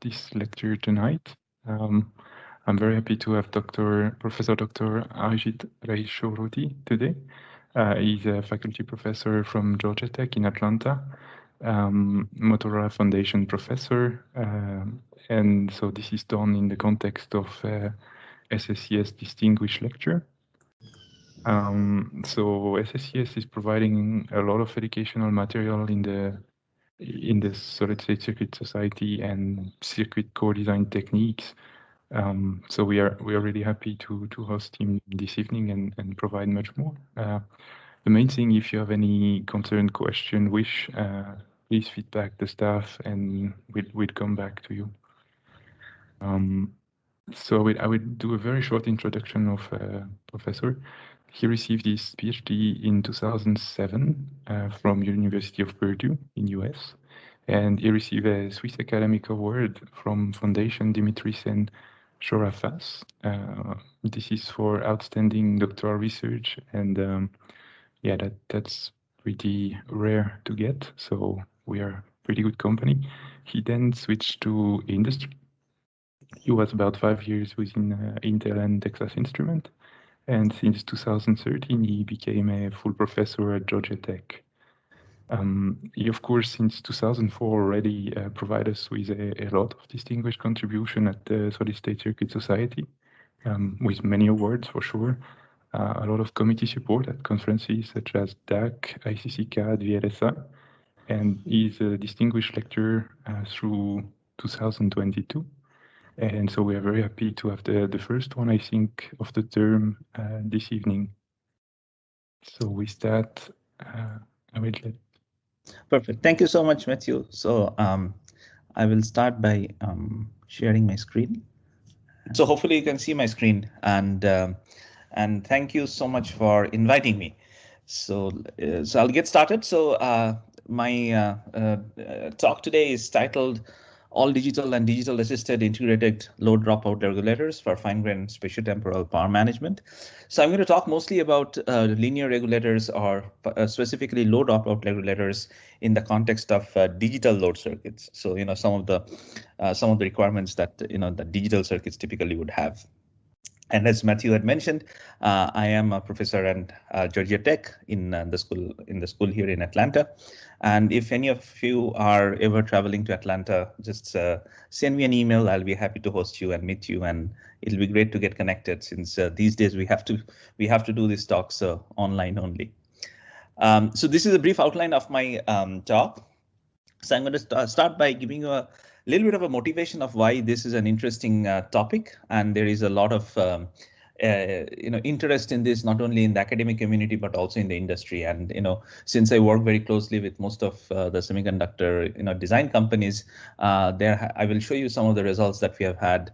this lecture tonight. I'm very happy to have Professor Dr. Arijit Raychowdhury today. He's a faculty professor from Georgia Tech in Atlanta, Motorola Foundation professor, and so this is done in the context of SSCS Distinguished Lecture. So SSCS is providing a lot of educational material in the solid-state circuit society and circuit core design techniques. So we are really happy to host him this evening and provide much more. The main thing, if you have any concern, question, wish, please feedback the staff and we'll come back to you. So I will do a very short introduction of Professor. He received his PhD in 2007 from University of Purdue in US, and he received a Swiss Academic Award from Foundation Dimitris and Chorafas. This is for outstanding doctoral research, and yeah, that's pretty rare to get. So we are pretty good company. He then switched to industry. He was about 5 years within Intel and Texas Instruments, and since 2013 he became a full professor at Georgia Tech. He, of course, since 2004 already provided us with a lot of distinguished contribution at the Solid State Circuit Society, with many awards for sure, a lot of committee support at conferences such as DAC, ICCCAD, VLSA, and he's a distinguished lecturer through 2022. And so we are very happy to have the first one, I think, of the term this evening. So with that, I will let. Perfect. Thank you so much, Matthew. So I will start by sharing my screen. So hopefully you can see my screen, and thank you so much for inviting me. So I'll get started. So my talk today is titled All Digital and Digital Assisted Integrated Low-Dropout Regulators for Fine-Grained Spatiotemporal Power Management. So I'm going to talk mostly about linear regulators, or specifically low-dropout regulators in the context of digital load circuits. So some of the requirements that the digital circuits typically would have. And as Matthew had mentioned, I am a professor at Georgia Tech in the school here in Atlanta. And if any of you are ever traveling to Atlanta, just send me an email. I'll be happy to host you and meet you, and it'll be great to get connected, since these days we have to do these talks online only. So this is a brief outline of my talk. So I'm going to start by giving you a little bit of a motivation of why this is an interesting topic, and there is a lot of interest in this, not only in the academic community but also in the industry. And since I work very closely with most of the semiconductor design companies, I will show you some of the results that we have had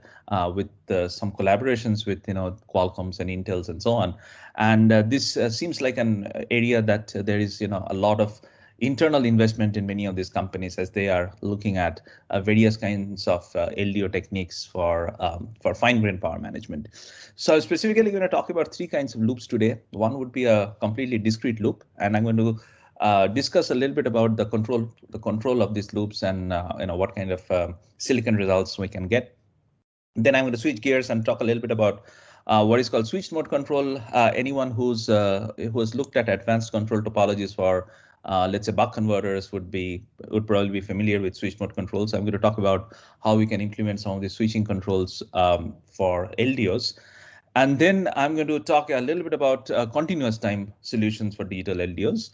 with some collaborations with Qualcomm's and Intel's and so on. And this seems like an area that there is a lot of internal investment in many of these companies, as they are looking at various kinds of LDO techniques for fine-grained power management. So I'm specifically going to talk about 3 kinds of loops today. One would be a completely discrete loop, and I'm going to discuss a little bit about the control of these loops, and what kind of silicon results we can get. Then I'm going to switch gears and talk a little bit about what is called switched mode control. Anyone who has looked at advanced control topologies for let's say buck converters would probably be familiar with switched mode controls. So I'm going to talk about how we can implement some of the switching controls for LDOs. And then I'm going to talk a little bit about continuous time solutions for digital LDOs,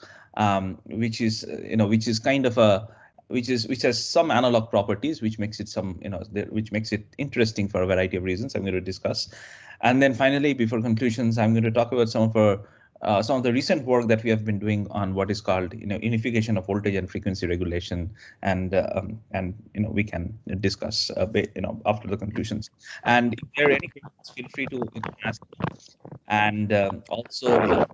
which is kind of which has some analog properties, which makes it interesting for a variety of reasons I'm going to discuss. And then finally, before conclusions, I'm going to talk about some of the recent work that we have been doing on what is called unification of voltage and frequency regulation, and we can discuss a bit after the conclusions. And if there are any questions, feel free to ask. And also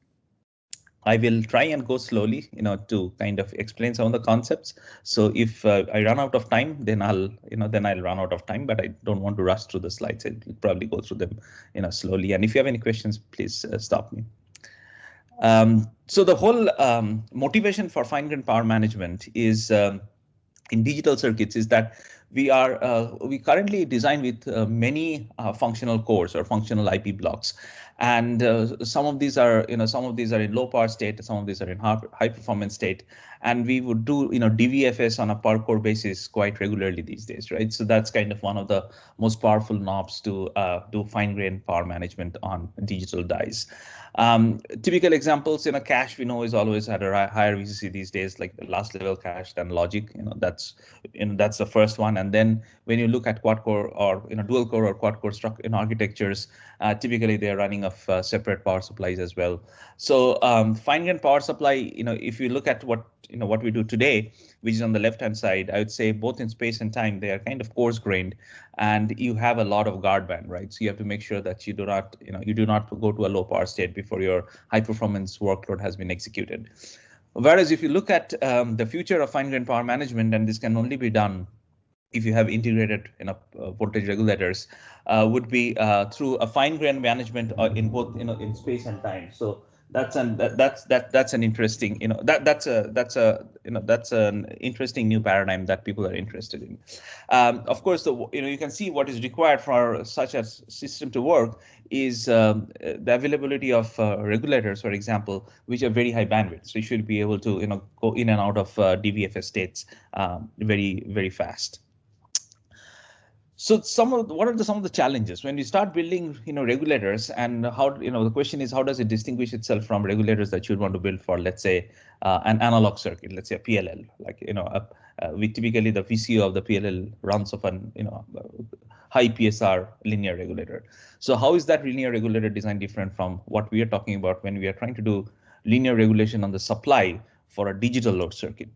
I will try and go slowly to kind of explain some of the concepts. So if I run out of time, then I'll run out of time, but I don't want to rush through the slides. I'll probably go through them slowly. And if you have any questions, please stop me. So the whole motivation for fine-grained power management is in digital circuits is that we currently design with many functional cores or functional IP blocks, and some of these are in low power state, some of these are in high performance state, and we would do DVFS on a per core basis quite regularly these days, right? So that's kind of one of the most powerful knobs to do fine grained power management on digital dies. Typical examples, cache we know is always at a higher VCC these days, like the last level cache than logic. That's the first one. And then when you look at quad core or dual core or quad core architectures, typically they are running off separate power supplies as well. So fine grained power supply, if you look at what we do today, which is on the left hand side, I would say both in space and time they are kind of coarse grained, and you have a lot of guard band, right? So you have to make sure that you do not go to a low power state before your high performance workload has been executed. Whereas if you look at the future of fine grained power management, and this can only be done if you have integrated voltage regulators, would be through a fine grained management in both in space and time. So that's an interesting that's an interesting new paradigm that people are interested in. Of course, you can see what is required for such a system to work is the availability of regulators, for example, which are very high bandwidth. So you should be able to go in and out of DVFS states very fast. So what are some of the challenges when we start building regulators, and how the question is, how does it distinguish itself from regulators that you'd want to build for, let's say, an analog circuit, let's say a PLL, like we typically the VCO of the PLL runs of an high PSR linear regulator. So how is that linear regulator design different from what we are talking about when we are trying to do linear regulation on the supply for a digital load circuit?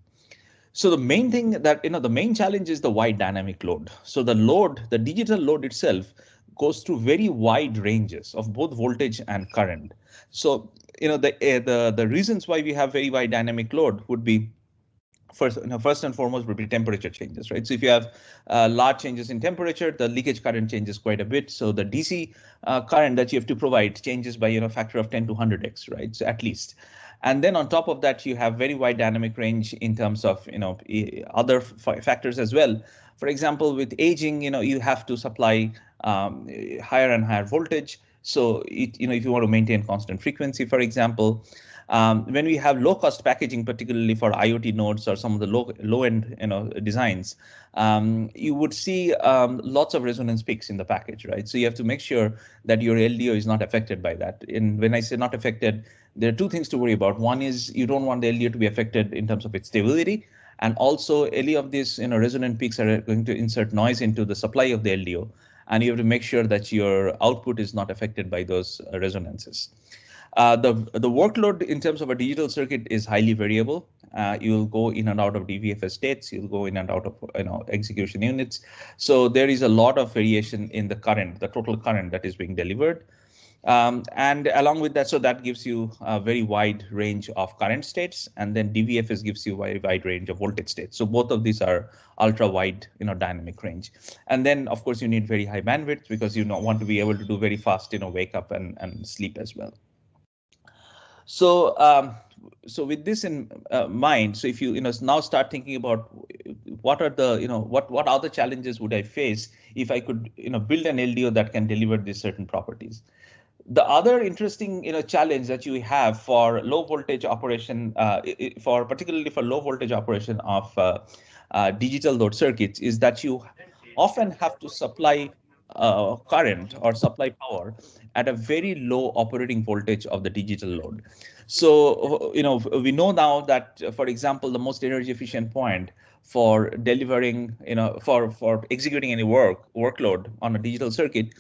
So the main thing that, the main challenge is the wide dynamic load. So the digital load itself goes through very wide ranges of both voltage and current. So, the reasons why we have very wide dynamic load would be first and foremost would be temperature changes, right? So if you have large changes in temperature, the leakage current changes quite a bit. So the DC current that you have to provide changes by a factor of 10 to 100x, right? So at least. And then on top of that, you have very wide dynamic range in terms of other factors as well. For example, with aging, you have to supply higher and higher voltage. So if you want to maintain constant frequency, for example, when we have low cost packaging, particularly for IoT nodes or some of the low end designs, you would see lots of resonance peaks in the package, right? So you have to make sure that your LDO is not affected by that. And when I say not affected, there are two things to worry about. One is you don't want the LDO to be affected in terms of its stability, and also any of these resonant peaks are going to insert noise into the supply of the LDO, and you have to make sure that your output is not affected by those resonances. The workload in terms of a digital circuit is highly variable. You'll go in and out of DVFS states. You'll go in and out of execution units. So there is a lot of variation in the current, the total current that is being delivered. And along with that, so that gives you a very wide range of current states, and then DVFS gives you a very wide range of voltage states. So both of these are ultra wide, dynamic range. And then of course you need very high bandwidth because you want to be able to do very fast, wake up and sleep as well. So so with this in mind, so if you now start thinking about what are the what other challenges would I face if I could build an LDO that can deliver these certain properties. The other interesting challenge that you have for low voltage operation, particularly for low voltage operation of digital load circuits, is that you often have to supply current or supply power at a very low operating voltage of the digital load. So we know now that, for example, the most energy efficient point for delivering for executing any workload on a digital circuit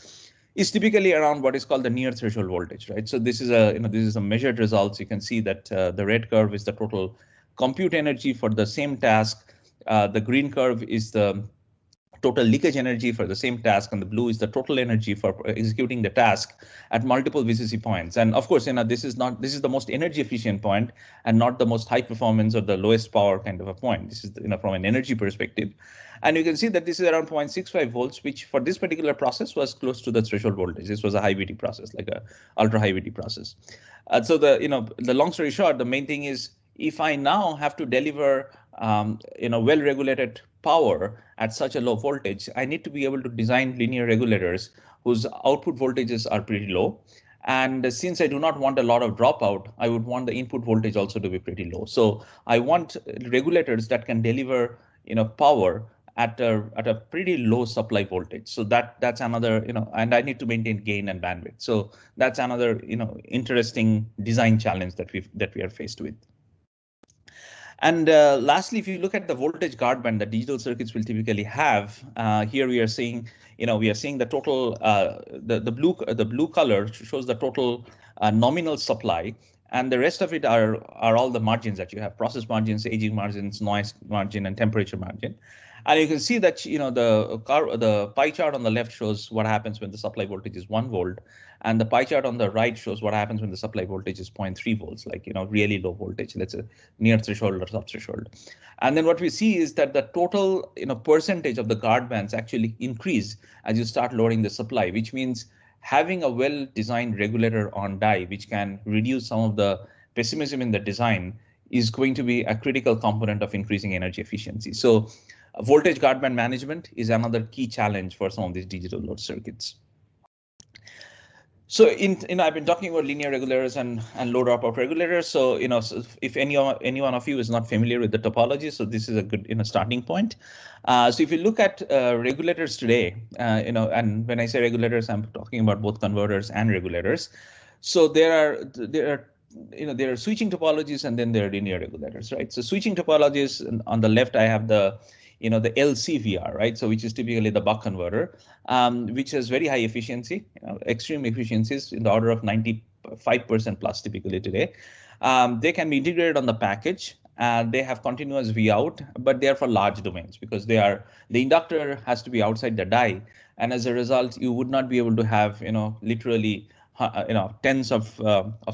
is typically around what is called the near threshold voltage, right? So this is a measured results. You can see that the red curve is the total compute energy for the same task. The green curve is the total leakage energy for the same task, and the blue is the total energy for executing the task at multiple VCC points. And of course, this is the most energy efficient point and not the most high performance or the lowest power kind of a point. This is from an energy perspective. And you can see that this is around 0.65 volts, which for this particular process was close to the threshold voltage. This was a high VT process, like a ultra high VT process. So the long story short, the main thing is if I now have to deliver well-regulated power at such a low voltage, I need to be able to design linear regulators whose output voltages are pretty low. And since I do not want a lot of dropout, I would want the input voltage also to be pretty low. So I want regulators that can deliver power at a pretty low supply voltage. So that's another, and I need to maintain gain and bandwidth. So that's another, interesting design challenge that we are faced with. And lastly, if you look at the voltage guard band that digital circuits will typically have, here we are seeing, the total, the blue color shows the total nominal supply, and the rest of it are all the margins that you have: process margins, aging margins, noise margin, and temperature margin. And you can see that the pie chart on the left shows what happens when the supply voltage is 1 volt, and the pie chart on the right shows what happens when the supply voltage is 0.3 volts, like really low voltage, let's say near threshold or sub threshold. And then what we see is that the total percentage of the guard bands actually increase as you start lowering the supply, which means having a well-designed regulator on die, which can reduce some of the pessimism in the design, is going to be a critical component of increasing energy efficiency. So voltage guard band management is another key challenge for some of these digital load circuits. So I've been talking about linear regulators and low dropout regulators. So so if any one of you is not familiar with the topology, so this is a good starting point. So if you look at regulators today, and when I say regulators, I'm talking about both converters and regulators. So there are switching topologies, and then there are linear regulators, right? So switching topologies, on the left I have the LCVR, right? So which is typically the buck converter, which has very high efficiency, extreme efficiencies in the order of 95% plus typically today. They can be integrated on the package. They have continuous V out, but they are for large domains because the inductor has to be outside the die, and as a result, you would not be able to have literally tens of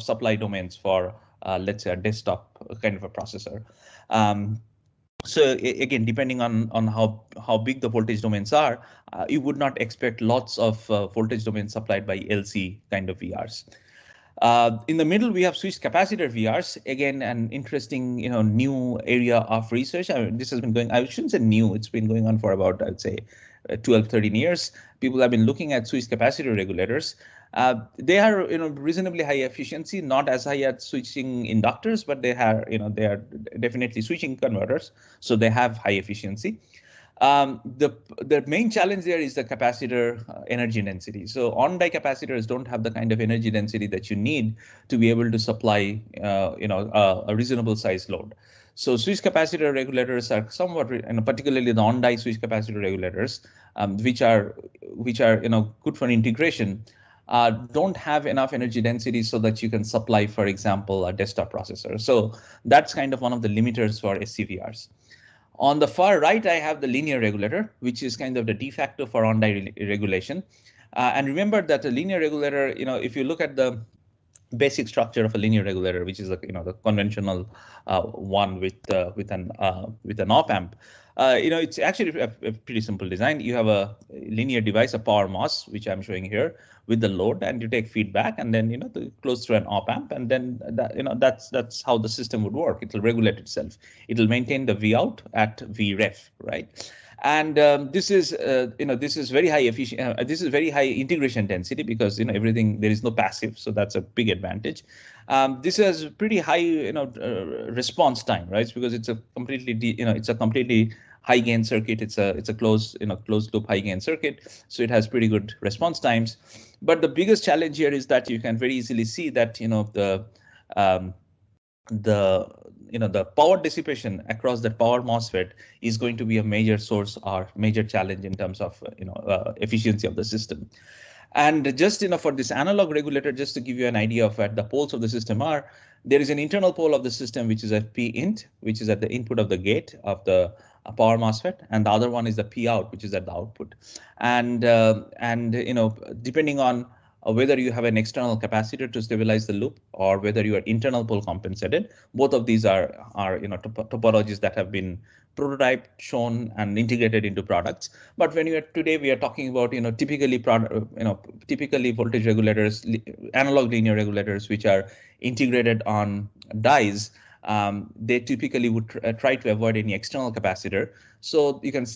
supply domains for let's say a desktop kind of a processor. So again, depending on how big the voltage domains are, you would not expect lots of voltage domains supplied by LC kind of VRs. In the middle, we have switched capacitor VRs. Again, an interesting new area of research. I mean, this has been going, I shouldn't say new, it's been going on for about, I'd say 12, 13 years. People have been looking at switched capacitor regulators. They are reasonably high efficiency, not as high as switching inductors, but they are definitely switching converters, so they have high efficiency. The main challenge there is the capacitor energy density. So on-die capacitors don't have the kind of energy density that you need to be able to supply a reasonable size load. So switch capacitor regulators are somewhat, particularly the on-die switch capacitor regulators, which are good for integration, don't have enough energy density so that you can supply, for example, a desktop processor. So that's kind of one of the limiters for SCVRs. On the far right, I have the linear regulator, which is kind of the de facto for on-die regulation. And remember that a linear regulator, if you look at the basic structure of a linear regulator, which is the conventional one with an op amp. It's actually a pretty simple design. You have a linear device, a power MOS, which I'm showing here, with the load, and you take feedback, and then close through an op amp, and then that's how the system would work. It will regulate itself. It will maintain the V out at Vref, right? And this is very high efficient. This is very high integration density because everything, there is no passive, so that's a big advantage. This has pretty high response time, right? Because it's a completely high gain circuit. It's a closed loop high gain circuit, so it has pretty good response times. But the biggest challenge here is that you can very easily see that the power dissipation across the power MOSFET is going to be a major source or major challenge in terms of efficiency of the system. And just for this analog regulator, just to give you an idea of what the poles of the system are, there is an internal pole of the system which is at P int, which is at the input of the gate of the power MOSFET, and the other one is the P out, which is at the output. And depending on whether you have an external capacitor to stabilize the loop or whether you are internal pole compensated, both of these are topologies that have been prototyped, shown, and integrated into products. But when today we are talking about typically voltage regulators, analog linear regulators, which are integrated on dies. they typically would try to avoid any external capacitor. So you can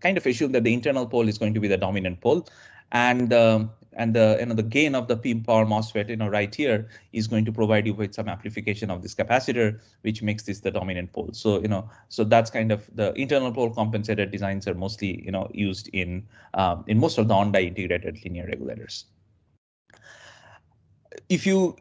kind of assume that the internal pole is going to be the dominant pole, and the gain of the P power MOSFET right here is going to provide you with some amplification of this capacitor, which makes this the dominant pole. So so that's kind of the internal pole compensated designs are mostly used in most of the on-die integrated linear regulators. If you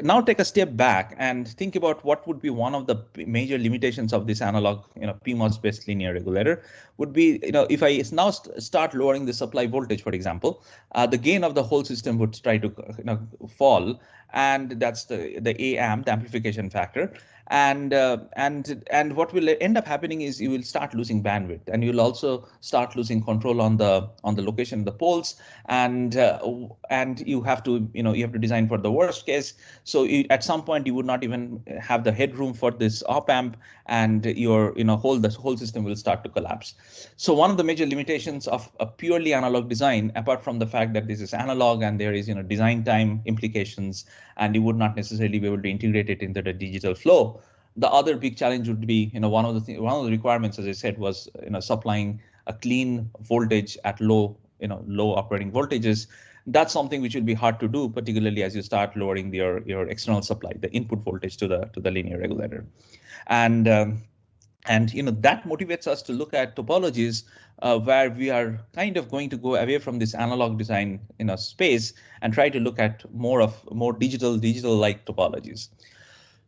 now take a step back and think about what would be one of the major limitations of this analog PMOS based linear regulator would be if I now start lowering the supply voltage, for example, the gain of the whole system would try to fall, and that's the AM, the amplification factor. And what will end up happening is you will start losing bandwidth, and you'll also start losing control on the location of the poles, and you have to design for the worst case. So at some point you would not even have the headroom for this op amp, and your the whole system will start to collapse. So one of the major limitations of a purely analog design, apart from the fact that this is analog and there is design time implications, and you would not necessarily be able to integrate it into the digital flow. The other big challenge would be, one of the requirements, as I said, was supplying a clean voltage at low operating voltages. That's something which will be hard to do, particularly as you start lowering your external supply, the input voltage to the linear regulator, and that motivates us to look at topologies where we are kind of going to go away from this analog design space and try to look at more digital-like topologies.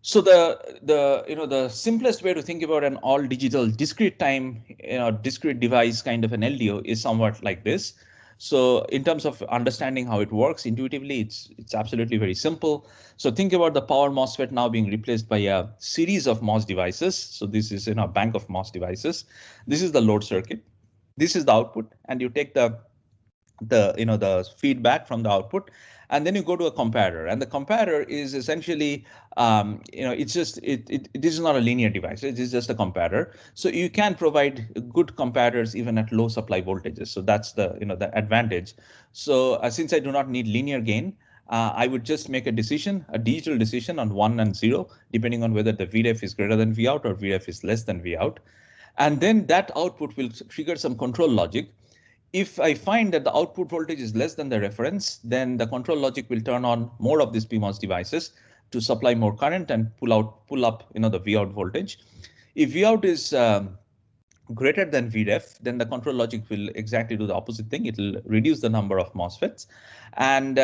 So the simplest way to think about an all digital discrete time discrete device kind of an LDO is somewhat like this. So in terms of understanding how it works intuitively, it's absolutely very simple. So think about the power MOSFET now being replaced by a series of MOS devices. So this is a bank of MOS devices. This is the load circuit. This is the output, and you take the feedback from the output, and then you go to a comparator, and the comparator is essentially this is not a linear device, it is just a comparator. So you can provide good comparators even at low supply voltages. So that's the advantage. So since I do not need linear gain, I would just make a digital decision on 1 and 0, depending on whether the VREF is greater than Vout or VREF is less than Vout. And then that output will trigger some control logic. If I find that the output voltage is less than the reference, then the control logic will turn on more of these PMOS devices to supply more current and pull up the Vout voltage. If Vout is greater than VREF, then the control logic will exactly do the opposite thing. It will reduce the number of MOSFETs and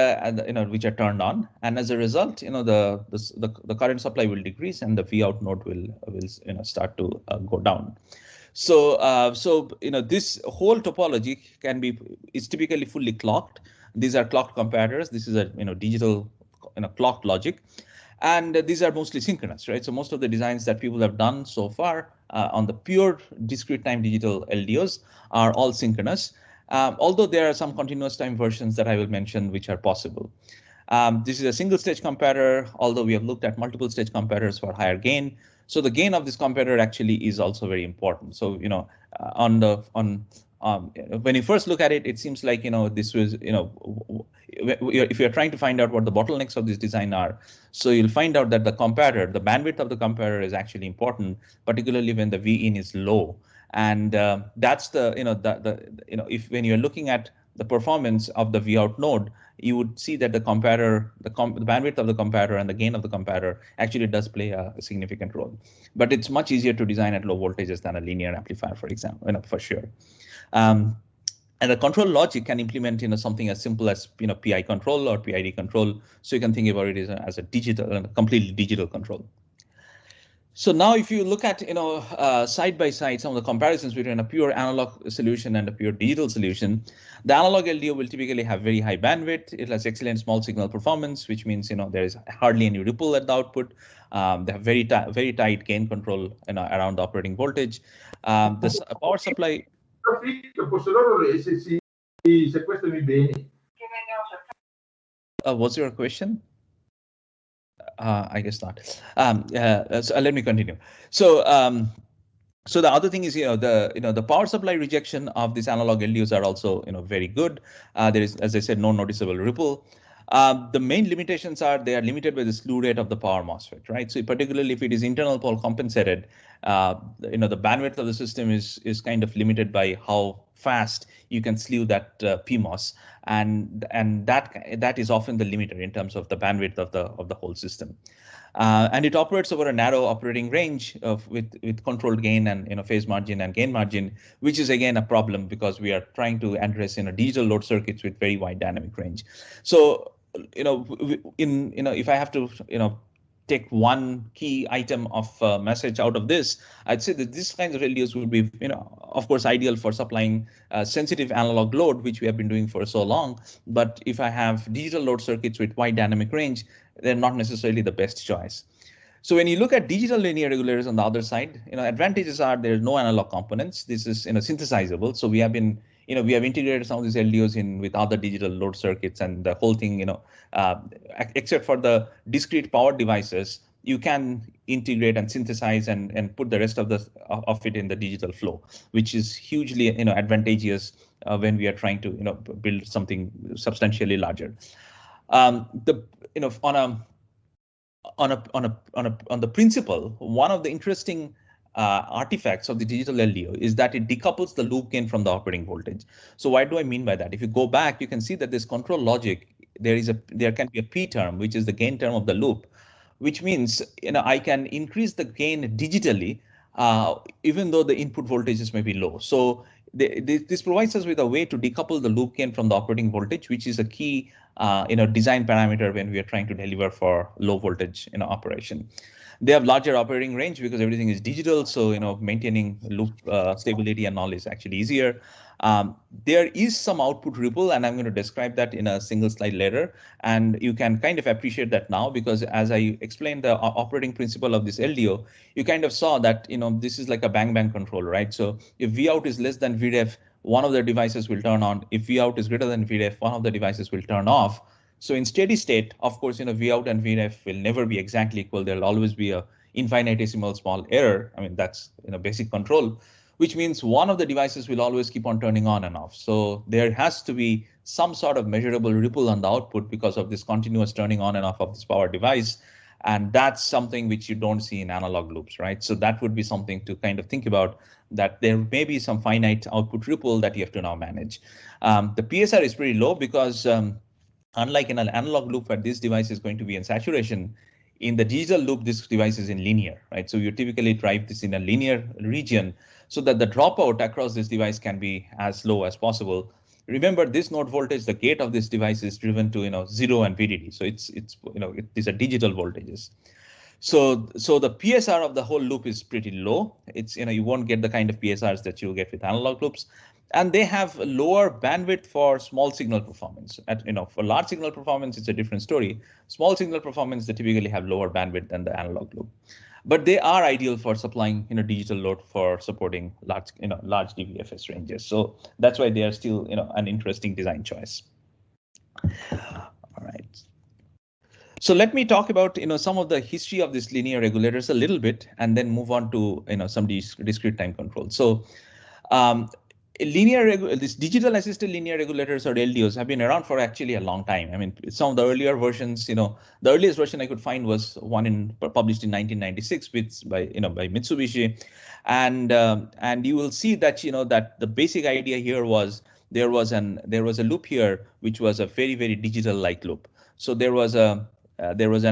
which are turned on, and as a result, the current supply will decrease and the Vout node will start to go down. So this whole topology is typically fully clocked. These are clocked comparators. This is a digital clocked logic, and these are mostly synchronous, right? So most of the designs that people have done so far on the pure discrete time digital LDOs are all synchronous, although there are some continuous time versions that I will mention which are possible. This is a single stage comparator, although we have looked at multiple stage comparators for higher gain. So the gain of this comparator actually is also very important. So when you first look at it, it seems like this was if you're trying to find out what the bottlenecks of this design are, so you'll find out that the comparator, the bandwidth of the comparator is actually important, particularly when the Vin is low, and that's the when you're looking at the performance of the Vout node, you would see that the comparator, the bandwidth of the comparator and the gain of the comparator actually does play a significant role. But it's much easier to design at low voltages than a linear amplifier, for example, for sure. And the control logic can implement something as simple as PI control or PID control. So you can think about it as a completely digital control. So now if you look at side by side some of the comparisons between a pure analog solution and a pure digital solution, the analog LDO will typically have very high bandwidth. It has excellent small signal performance, which means there is hardly any ripple at the output. They have very tight gain control around the operating voltage. The power supply. What's your question? I guess not. So let me continue. So the other thing is, the power supply rejection of these analog LDOs are also, very good. There is, as I said, no noticeable ripple. The main limitations are they are limited by the slew rate of the power MOSFET, right? So particularly if it is internal pole compensated, the bandwidth of the system is kind of limited by how fast you can slew that PMOS, and that is often the limiter in terms of the bandwidth of the whole system. And it operates over a narrow operating range with controlled gain and phase margin and gain margin, which is again a problem because we are trying to address digital load circuits with very wide dynamic range. So if I have to take one key item of message out of this, I'd say that these kinds of LDOs would be, of course, ideal for supplying sensitive analog load, which we have been doing for so long. But if I have digital load circuits with wide dynamic range, they're not necessarily the best choice. So when you look at digital linear regulators on the other side, advantages are there's no analog components. This is synthesizable. So we have been we have integrated some of these LDOs in with other digital load circuits, and the whole thing, except for the discrete power devices, you can integrate and synthesize and put the rest of it in the digital flow, which is hugely advantageous when we are trying to build something substantially larger. On the principle, one of the interesting artifacts of the digital LDO is that it decouples the loop gain from the operating voltage. So what do I mean by that? If you go back, you can see that this control logic, there can be a P term, which is the gain term of the loop, which means I can increase the gain digitally, even though the input voltages may be low. So this provides us with a way to decouple the loop gain from the operating voltage, which is a key design parameter when we are trying to deliver for low voltage operation. They have larger operating range because everything is digital, so maintaining loop stability and all is actually easier. There is some output ripple, and I'm going to describe that in a single slide later. And you can kind of appreciate that now because as I explained the operating principle of this LDO, you kind of saw that this is like a bang control, right? So if Vout is less than Vref, one of the devices will turn on. If Vout is greater than Vref, one of the devices will turn off. So in steady state, of course, Vout and Vref will never be exactly equal. There'll always be a infinitesimal small error. I mean, that's basic control, which means one of the devices will always keep on turning on and off. So there has to be some sort of measurable ripple on the output because of this continuous turning on and off of this power device. And that's something which you don't see in analog loops, right? So that would be something to kind of think about, that there may be some finite output ripple that you have to now manage. The PSR is pretty low because unlike in an analog loop where this device is going to be in saturation, in the digital loop, this device is in linear, right? So you typically drive this in a linear region so that the dropout across this device can be as low as possible. Remember, this node voltage, the gate of this device is driven to 0 and VDD. So these are digital voltages. So the PSR of the whole loop is pretty low. It's you won't get the kind of PSRs that you get with analog loops. And they have lower bandwidth for small signal performance. For large signal performance, it's a different story. Small signal performance, they typically have lower bandwidth than the analog loop. But they are ideal for supplying digital load for supporting large DVFS ranges. So that's why they are still an interesting design choice. All right. So let me talk about some of the history of these linear regulators a little bit, and then move on to some discrete time control. So these digital assisted linear regulators, or LDOs, have been around for actually a long time. I mean, some of the earlier versions, the earliest version I could find was one published in 1996 by Mitsubishi, and you will see that that the basic idea here was there was a loop here which was a very digital like loop. So there was an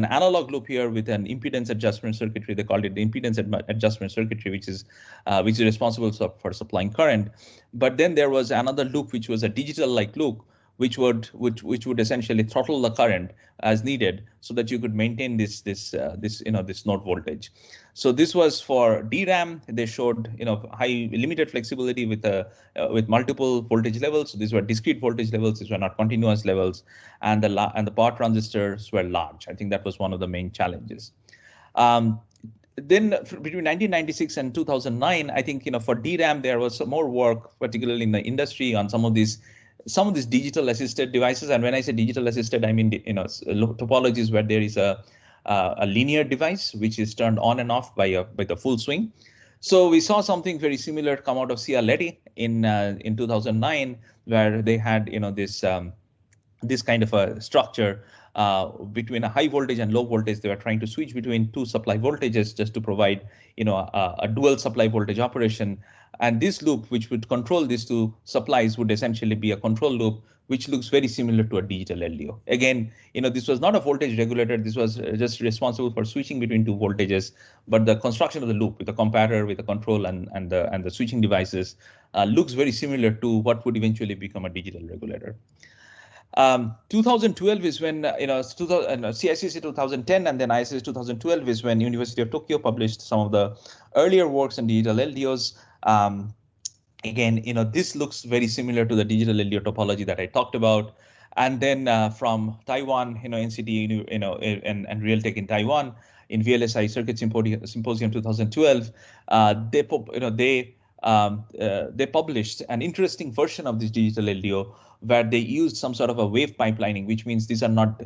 analog loop here with an impedance adjustment circuitry. They called it the impedance adjustment circuitry, which is responsible for supplying current. But then there was another loop which was a digital like loop, which would essentially throttle the current as needed, so that you could maintain this node voltage. So this was for DRAM. They showed high limited flexibility with multiple voltage levels. So these were discrete voltage levels. These were not continuous levels, and the power transistors were large. I think that was one of the main challenges. Then between 1996 and 2009, I think for DRAM there was some more work, particularly in the industry, on some of these digital assisted devices. And when I say digital assisted, I mean topologies where there is a linear device which is turned on and off by the full swing. So we saw something very similar come out of Cialetti in 2009, where they had this this kind of a structure between a high voltage and low voltage. They were trying to switch between two supply voltages just to provide, a dual supply voltage operation. And this loop, which would control these two supplies, would essentially be a control loop, which looks very similar to a digital LDO. Again, this was not a voltage regulator. This was just responsible for switching between two voltages. But the construction of the loop with the comparator, with the control and the switching devices looks very similar to what would eventually become a digital regulator. 2012 is when CICC 2010 and then ISS 2012 is when University of Tokyo published some of the earlier works on digital LDOs. Again, this looks very similar to the digital LDO topology that I talked about. And then from Taiwan, NCT, and Realtek in Taiwan, in VLSI Circuit Symposium 2012, they published an interesting version of this digital LDO where they used some sort of a wave pipelining, which means these are not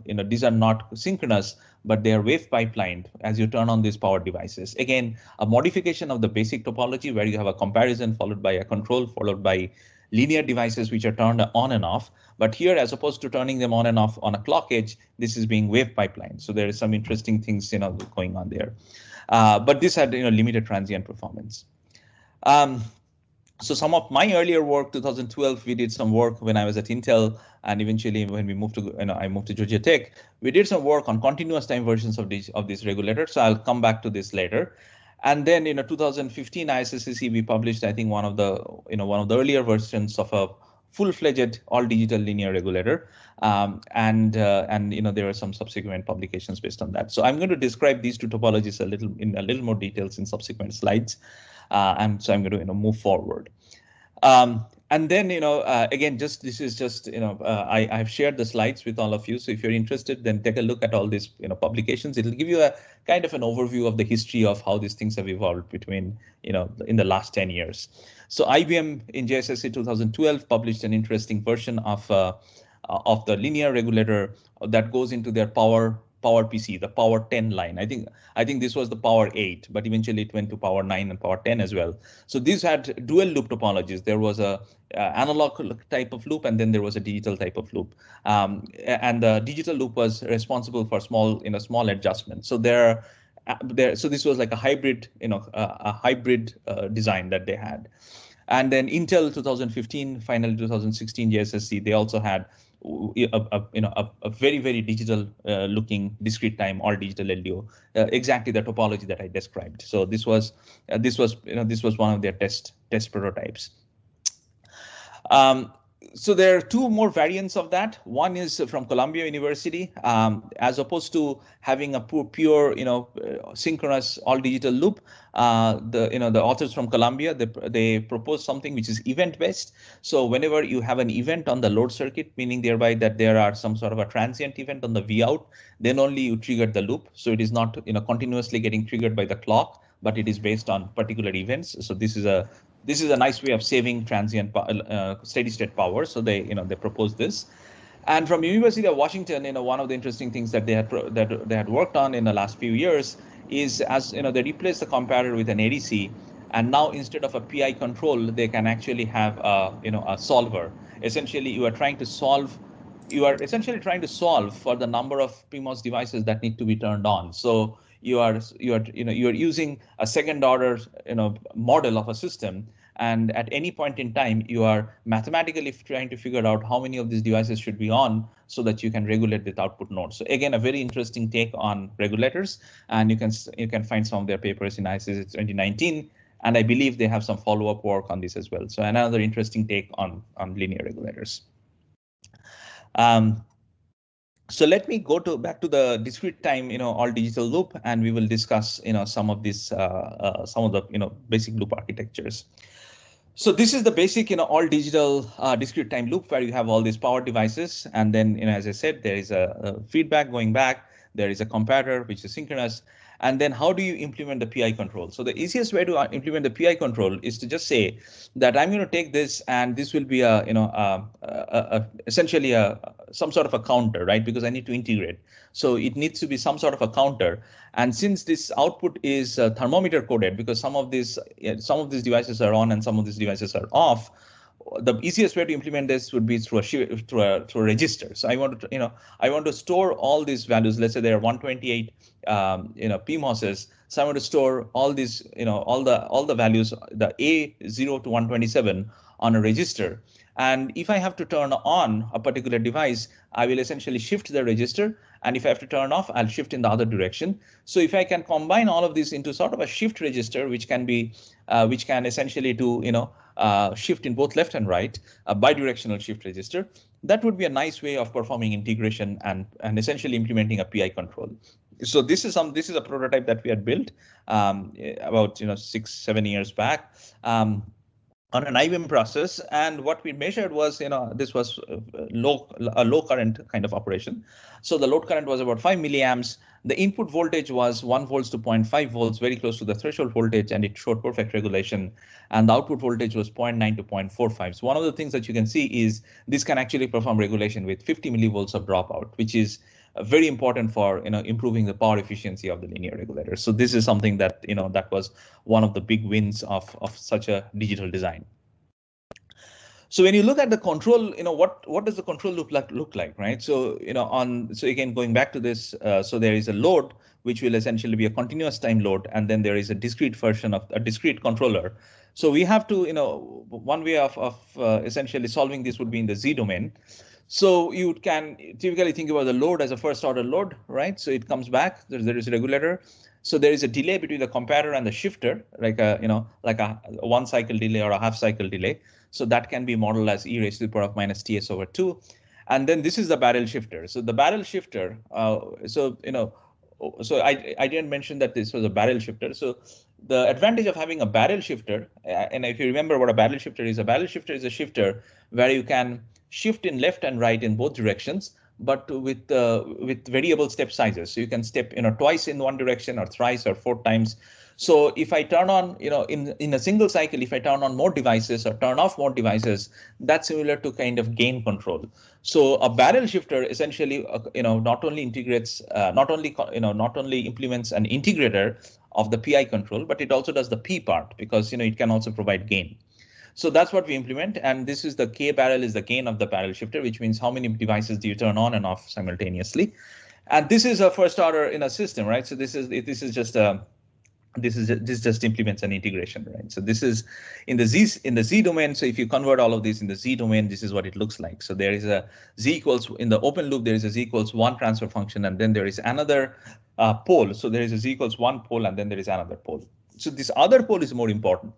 synchronous, but they are wave pipelined as you turn on these power devices. Again, a modification of the basic topology where you have a comparison followed by a control followed by linear devices which are turned on and off. But here, as opposed to turning them on and off on a clock edge, this is being wave pipelined. So there is some interesting things going on there. But this had limited transient performance. So some of my earlier work, 2012, we did some work when I was at Intel, and eventually when we moved to, I moved to Georgia Tech, we did some work on continuous time versions of these regulators. So I'll come back to this later. And then 2015 ISSCC, we published, I think, one of the earlier versions of a full-fledged all-digital linear regulator, and there are some subsequent publications based on that. So I'm going to describe these two topologies in a little more details in subsequent slides. And so I'm going to move forward. And then, again, I've shared the slides with all of you. So if you're interested, then take a look at all these, publications. It'll give you a kind of an overview of the history of how these things have evolved between, in the last 10 years. So IBM in JSSC 2012 published an interesting version of the linear regulator that goes into their power PC, the power 10 line. I think this was the power 8, but eventually it went to power 9 and power 10 as well. So these had dual loop topologies. There was a analog type of loop, and then there was a digital type of loop. And the digital loop was responsible for small adjustments. So so this was like a hybrid, design that they had. And then Intel 2015, finally 2016 JSSC, they also had a very, very digital looking discrete time all digital LDO, exactly the topology that I described. So this was one of their test prototypes. So there are two more variants of that. One is from Columbia University. As opposed to having a pure synchronous all digital loop, the authors from Columbia, they propose something which is event based. So whenever you have an event on the load circuit, meaning thereby that there are some sort of a transient event on the V out, then only you trigger the loop. So it is not continuously getting triggered by the clock, but it is based on particular events. So this is a nice way of saving transient steady state power. So they proposed this. And from University of Washington, one of the interesting things that they had worked on in the last few years is, as they replaced the comparator with an ADC, and now instead of a PI control, they can actually have a solver. Essentially, you are essentially trying to solve for the number of PMOS devices that need to be turned on. So you are using a second order model of a system, and at any point in time you are mathematically trying to figure out how many of these devices should be on so that you can regulate the output node. So again, a very interesting take on regulators, and you can find some of their papers in ISS 2019, and I believe they have some follow-up work on this as well. So another interesting take on linear regulators. So let me go back to the discrete time, all digital loop, and we will discuss, some of this, some of the, basic loop architectures. So this is the basic, all digital discrete time loop where you have all these power devices, and then, as I said, there is a feedback going back. There is a comparator which is synchronous. And then how do you implement the PI control? So the easiest way to implement the PI control is to just say that I'm going to take this, and this will be essentially some sort of a counter, right? Because I need to integrate. So it needs to be some sort of a counter. And since this output is thermometer coded, because some of these devices are on and some of these devices are off, the easiest way to implement this would be through a register. So I want to, I want to store all these values. Let's say there are 128, PMOSs. So I want to store all these, all the values, the A0 to 127 on a register. And if I have to turn on a particular device, I will essentially shift the register. And if I have to turn off, I'll shift in the other direction. So if I can combine all of these into sort of a shift register, which can be, which can essentially do, shift in both left and right, a bidirectional shift register, that would be a nice way of performing integration and essentially implementing a PI control. So this is a prototype that we had built about 6-7 years back. On an IBM process, and what we measured was, this was a low current kind of operation. So the load current was about 5 milliamps. The input voltage was 1 volts to 0.5 volts, very close to the threshold voltage, and it showed perfect regulation. And the output voltage was 0.9 to 0.45. So one of the things that you can see is this can actually perform regulation with 50 millivolts of dropout, which is very important for improving the power efficiency of the linear regulator. So this is something that that was one of the big wins of such a digital design. So when you look at the control, what does the control loop look like, right? So so again, going back to this, so there is a load which will essentially be a continuous time load, and then there is a discrete version of a discrete controller. So we have to, one way of essentially solving this would be in the Z domain. So you can typically think about the load as a first order load, right? So it comes back, there is a regulator. So there is a delay between the comparator and the shifter, like a 1 cycle delay or a half cycle delay. So that can be modeled as e raised to the power of minus ts over 2. And then this is the barrel shifter. So the barrel shifter, so I didn't mention that this was a barrel shifter. So the advantage of having a barrel shifter, and if you remember what a barrel shifter is a shifter where you can shift in left and right in both directions, but with variable step sizes. So you can step twice in one direction or thrice or 4 times. So if I turn on, in a single cycle, if I turn on more devices or turn off more devices, that's similar to kind of gain control. So a barrel shifter essentially, not only integrates, not only implements an integrator of the PI control, but it also does the P part, because it can also provide gain. So that's what we implement, and this is the K barrel is the gain of the barrel shifter, which means how many devices do you turn on and off simultaneously. And this is a first order in a system, right? So this just implements an integration, right? So this is in the Z domain. So if you convert all of these in the Z domain, this is what it looks like. So there is a Z equals, in the open loop, there is a Z equals 1 transfer function, and then there is another pole. So there is a Z equals 1 pole, and then there is another pole. So this other pole is more important.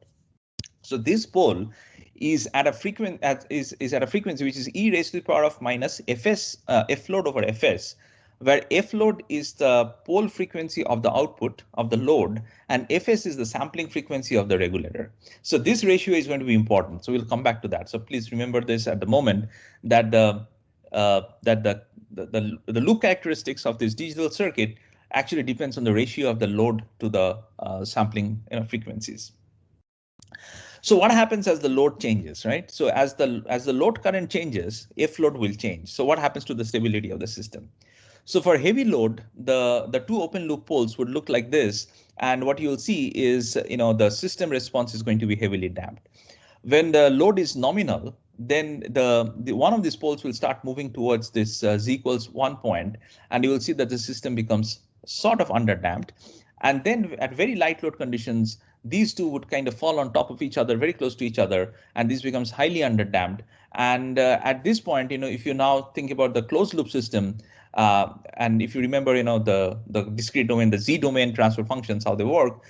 So this pole is at a frequency which is e raised to the power of minus fs, f load over fs, where f load is the pole frequency of the output of the load, and fs is the sampling frequency of the regulator. So this ratio is going to be important. So we'll come back to that. So please remember this at the moment, that the loop characteristics of this digital circuit actually depends on the ratio of the load to the sampling frequencies. So what happens as the load changes, right? So as the load current changes, F load will change. So what happens to the stability of the system? So for heavy load, the 2 open loop poles would look like this. And what you'll see is, the system response is going to be heavily damped. When the load is nominal, then the one of these poles will start moving towards this Z equals 1 point, and you will see that the system becomes sort of underdamped. And then at very light load conditions, these two would kind of fall on top of each other, very close to each other, and this becomes highly underdamped. And at this point, if you now think about the closed loop system, and if you remember, the discrete domain, the Z domain transfer functions, how they work,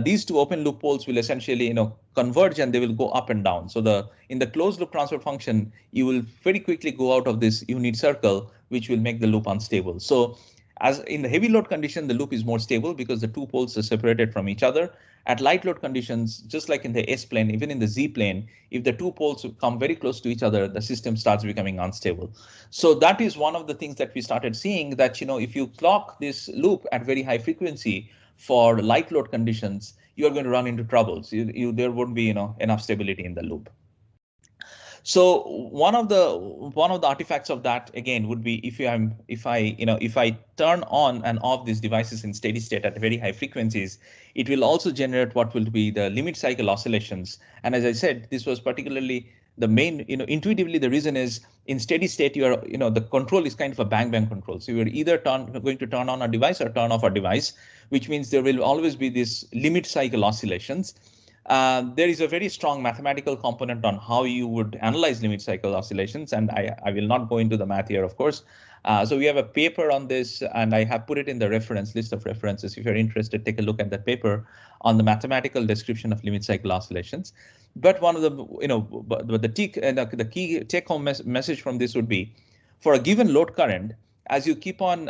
these 2 open loop poles will essentially, converge, and they will go up and down. So in the closed loop transfer function, you will very quickly go out of this unit circle, which will make the loop unstable. So as in the heavy load condition, the loop is more stable because the 2 poles are separated from each other. At light load conditions, just like in the S plane, even in the Z plane, if the 2 poles come very close to each other, the system starts becoming unstable. So that is one of the things that we started seeing, that if you clock this loop at very high frequency for light load conditions, you are going to run into troubles. There won't be enough stability in the loop. So one of the artifacts of that again would be if I turn on and off these devices in steady state at very high frequencies, it will also generate what will be the limit cycle oscillations. And as I said, this was particularly the main, intuitively, the reason is in steady state, you are, the control is kind of a bang control. So you're either going to turn on a device or turn off a device, which means there will always be this limit cycle oscillations. There is a very strong mathematical component on how you would analyze limit cycle oscillations, and I will not go into the math here, of course. So we have a paper on this, and I have put it in the reference list of references. If you're interested, take a look at that paper on the mathematical description of limit cycle oscillations. But one of the, the key take-home message from this would be, for a given load current, as you keep on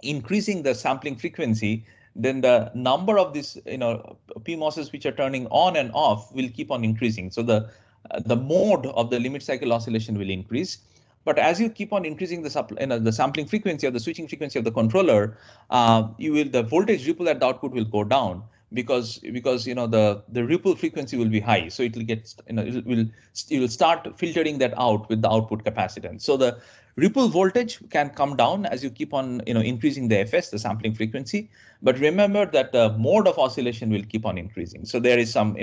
increasing the sampling frequency, then the number of these, PMOSs which are turning on and off will keep on increasing. So the mode of the limit cycle oscillation will increase. But as you keep on increasing the sampling frequency or the switching frequency of the controller, the voltage ripple at the output will go down because the ripple frequency will be high. So it will get, you will start filtering that out with the output capacitance. So the ripple voltage can come down as you keep on increasing the FS, the sampling frequency. But remember that the mode of oscillation will keep on increasing. So there is some,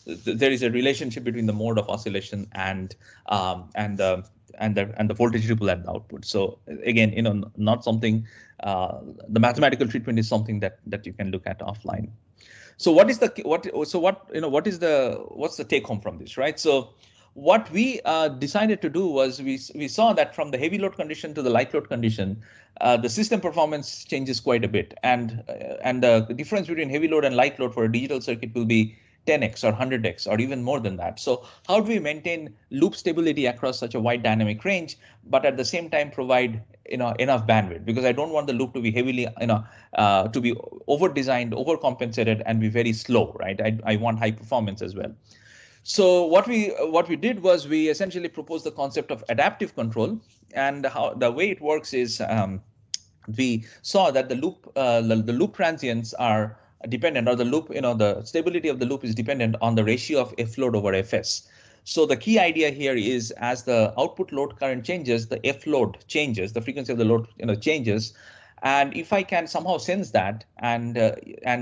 there is a relationship between the mode of oscillation and the voltage ripple at the output. So again, not something, the mathematical treatment is something that you can look at offline. So what's the take home from this, right? So what we decided to do was we saw that from the heavy load condition to the light load condition, the system performance changes quite a bit, and the difference between heavy load and light load for a digital circuit will be 10x or 100x or even more than that. So how do we maintain loop stability across such a wide dynamic range, but at the same time provide enough bandwidth? Because I don't want the loop to be heavily to be over designed, over compensated, and be very slow, right? I want high performance as well. So what we did was we essentially proposed the concept of adaptive control, and how the way it works is we saw that the loop transients are dependent, or the loop, the stability of the loop is dependent on the ratio of F load over Fs. So the key idea here is, as the output load current changes, the F load changes, the frequency of the load changes, and if I can somehow sense that and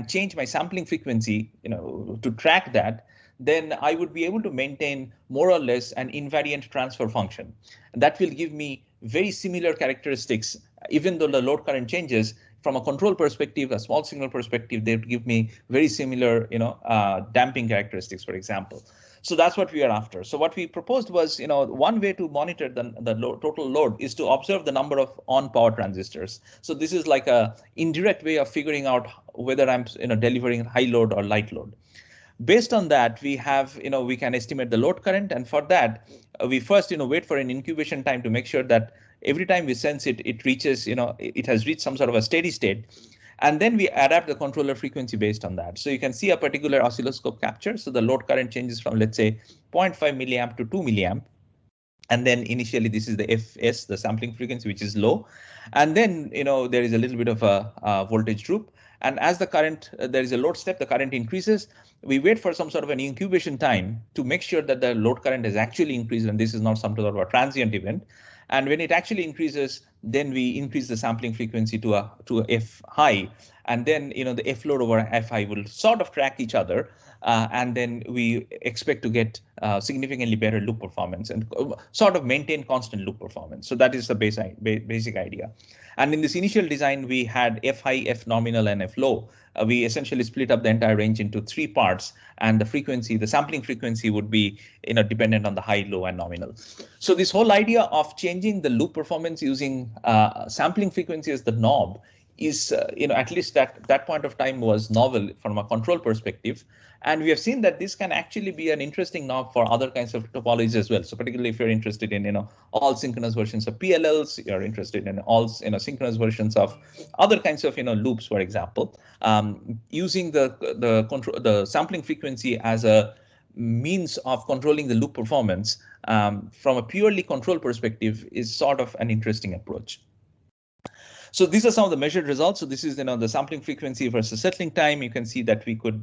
change my sampling frequency, to track that, then I would be able to maintain more or less an invariant transfer function. And that will give me very similar characteristics, even though the load current changes. From a control perspective, a small signal perspective, they would give me very similar, damping characteristics, for example. So that's what we are after. So what we proposed was, one way to monitor the total load is to observe the number of on power transistors. So this is like a indirect way of figuring out whether I'm, delivering high load or light load. Based on that, we have, we can estimate the load current, and for that, we first, wait for an incubation time to make sure that every time we sense it, it reaches, it has reached some sort of a steady state. And then we adapt the controller frequency based on that. So you can see a particular oscilloscope capture. So the load current changes from, let's say, 0.5 milliamp to 2 milliamp. And then initially, this is the Fs, the sampling frequency, which is low. And then, there is a little bit of a voltage droop. And as the current, there is a load step, the current increases. We wait for some sort of an incubation time to make sure that the load current has actually increased, and this is not some sort of a transient event. And when it actually increases, then we increase the sampling frequency to a F high, and then the F load over F high will sort of track each other, and then we expect to get significantly better loop performance and sort of maintain constant loop performance. So that is the basic idea. And in this initial design, we had F high, F nominal, and F low. We essentially split up the entire range into 3 parts, and the frequency, the sampling frequency, would be dependent on the high, low, and nominal. So this whole idea of changing the loop performance using sampling frequency as the knob is, at least at that point of time, was novel from a control perspective. And we have seen that this can actually be an interesting knob for other kinds of topologies as well. So particularly if you're interested in, all synchronous versions of PLLs, you're interested in all, synchronous versions of other kinds of, loops, for example, using the sampling frequency as a means of controlling the loop performance from a purely control perspective is sort of an interesting approach. So these are some of the measured results. So this is, the sampling frequency versus settling time. You can see that we could,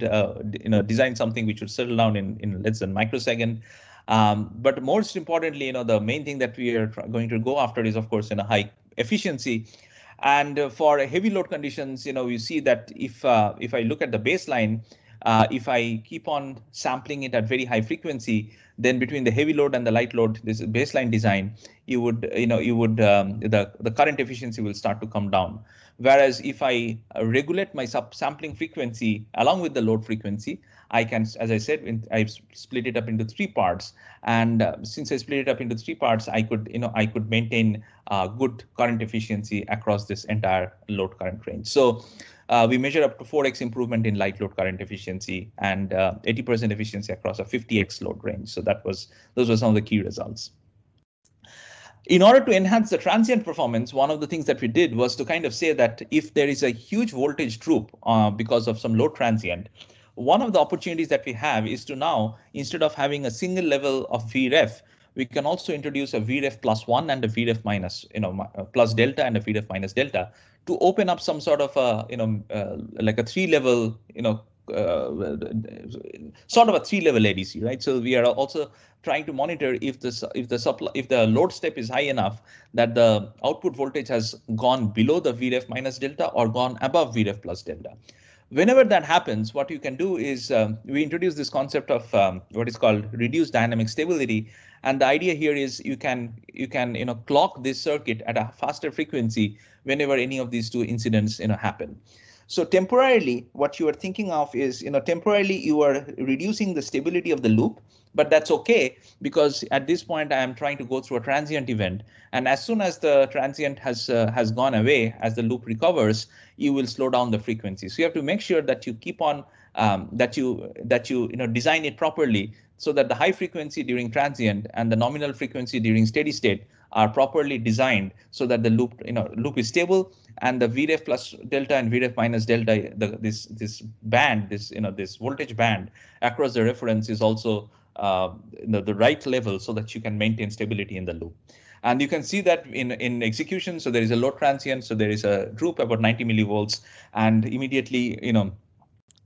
design something which would settle down in less than microsecond. But most importantly, the main thing that we are going to go after is, of course, high efficiency. And for heavy load conditions, you see that if I look at the baseline, if I keep on sampling it at very high frequency, then between the heavy load and the light load, this is baseline design, the current efficiency will start to come down. Whereas if I regulate my sampling frequency along with the load frequency, I can, as I said, I've split it up into 3 parts. And since I split it up into 3 parts, I could maintain good current efficiency across this entire load current range. So we measure up to 4x improvement in light load current efficiency and 80% efficiency across a 50x load range. So those were some of the key results. In order to enhance the transient performance, one of the things that we did was to kind of say that if there is a huge voltage droop because of some load transient, one of the opportunities that we have is to now, instead of having a single level of Vref, we can also introduce a Vref plus 1 and a Vref minus, plus delta and a Vref minus delta to open up some sort of a, like a 3-level, sort of a 3-level ADC, right? So we are also trying to monitor if the load step is high enough that the output voltage has gone below the Vref minus delta or gone above Vref plus delta. Whenever that happens, what you can do is we introduce this concept of what is called reduced dynamic stability, and the idea here is you can clock this circuit at a faster frequency whenever any of these two incidents happen. So temporarily, what you are thinking of is temporarily you are reducing the stability of the loop, but that's okay because at this point I am trying to go through a transient event, and as soon as the transient has gone away, as the loop recovers, you will slow down the frequency. So you have to make sure that you keep on that you design it properly so that the high frequency during transient and the nominal frequency during steady state are properly designed so that the loop is stable, and the Vref plus delta and Vref minus delta, this band, this voltage band across the reference is also the right level so that you can maintain stability in the loop. And you can see that in execution. So there is a low transient, so there is a droop about 90 millivolts, and immediately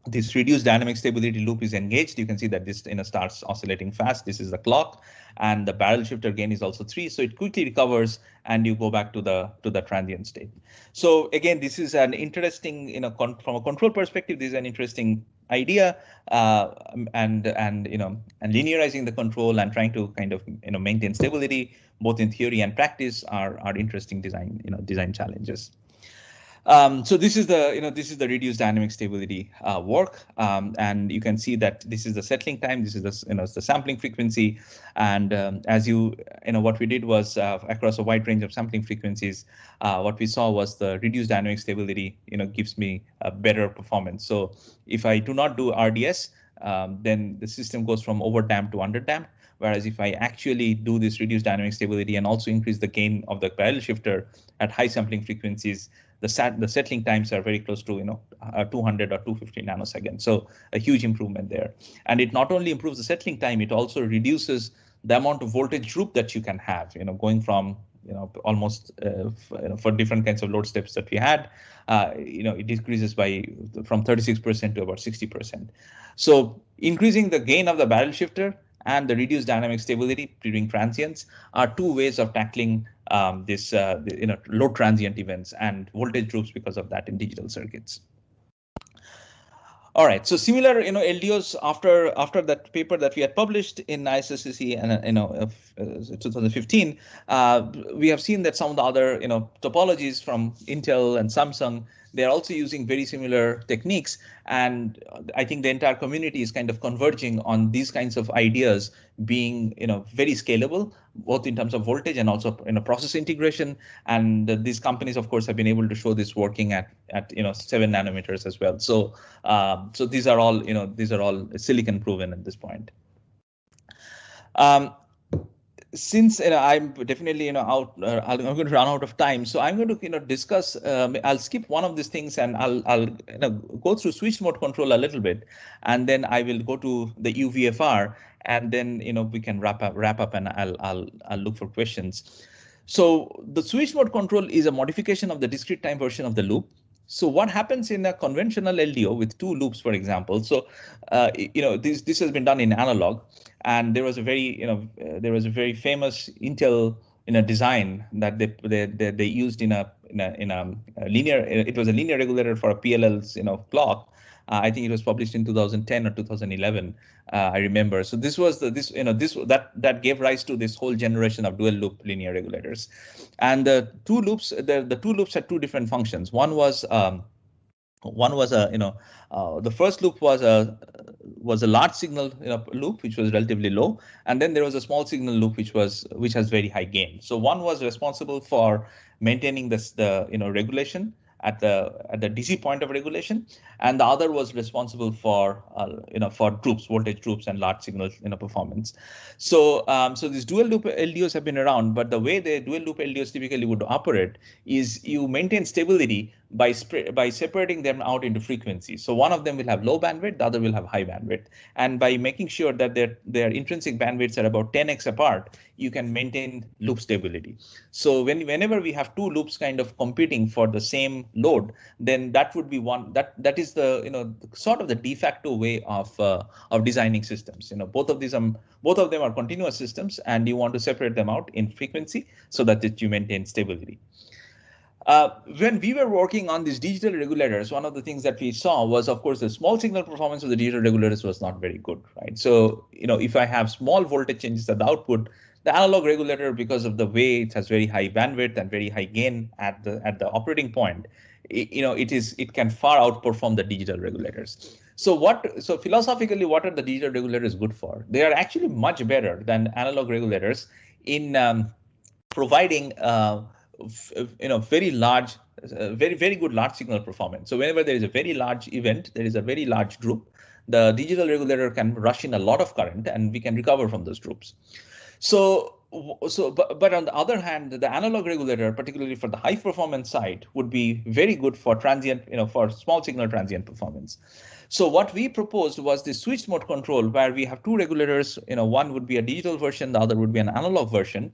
this reduced dynamic stability loop is engaged. You can see that this starts oscillating fast. This is the clock, and the barrel shifter gain is also 3, so it quickly recovers, and you go back to the transient state. So again, this is an interesting, from a control perspective, this is an interesting idea, and linearizing the control and trying to kind of maintain stability both in theory and practice are interesting design challenges. So this is the reduced dynamic stability work, and you can see that this is the settling time. This is the sampling frequency, and as what we did was across a wide range of sampling frequencies, what we saw was the reduced dynamic stability gives me a better performance. So if I do not do RDS, then the system goes from overdamped to underdamped. Whereas if I actually do this reduced dynamic stability and also increase the gain of the barrel shifter at high sampling frequencies, the settling times are very close to 200 or 250 nanoseconds. So a huge improvement there. And it not only improves the settling time, it also reduces the amount of voltage droop that you can have. Going from almost for different kinds of load steps that we had, it decreases from 36% to about 60%. So increasing the gain of the barrel shifter and the reduced dynamic stability during transients are two ways of tackling this low transient events and voltage droops because of that in digital circuits. All right, so similar LDOs after that paper that we had published in ISSCC and 2015, we have seen that some of the other topologies from Intel and Samsung, they're also using very similar techniques, and I think the entire community is kind of converging on these kinds of ideas being very scalable, both in terms of voltage and also process integration. And these companies, of course, have been able to show this working at 7 nanometers as well. So so these are all silicon proven at this point. Since I'm definitely out, I'm going to run out of time, so I'm going to discuss. I'll skip one of these things, and I'll go through switch mode control a little bit, and then I will go to the UVFR, and then we can wrap up, and I'll look for questions. So the switch mode control is a modification of the discrete time version of the loop. So what happens in a conventional LDO with 2 loops, for example? So this has been done in analog, and there was a very famous Intel design that they used in a linear. It was a linear regulator for a PLL's clock, I think it was published in 2010 or 2011. I remember. So this was that gave rise to this whole generation of dual loop linear regulators. And the two loops had two different functions. One was the first loop was a large signal loop, which was relatively low, and then there was a small signal loop which has very high gain. So one was responsible for maintaining the regulation at the DC point of regulation, and the other was responsible for droops, voltage droops, and large signal performance. So so these dual loop LDOs have been around, but the way the dual loop LDOs typically would operate is you maintain stability by separating them out into frequencies. So one of them will have low bandwidth, the other will have high bandwidth, and by making sure that their intrinsic bandwidths are about 10x apart, you can maintain loop stability. So whenever we have two loops kind of competing for the same load, then that would be one that is the sort of the de facto way of designing systems. Both of them are continuous systems, and you want to separate them out in frequency so that you maintain stability. When we were working on these digital regulators, one of the things that we saw was, of course, the small signal performance of the digital regulators was not very good, right? So, if I have small voltage changes at the output, the analog regulator, because of the way it has very high bandwidth and very high gain at the operating point, it can far outperform the digital regulators. So philosophically, what are the digital regulators good for? They are actually much better than analog regulators in providing very large, very good large signal performance. So whenever there is a very large event, there is a very large droop, the digital regulator can rush in a lot of current, and we can recover from those droops. But on the other hand, the analog regulator, particularly for the high performance side, would be very good for transient, for small signal transient performance. So what we proposed was this switched mode control, where we have two regulators. One would be a digital version, the other would be an analog version.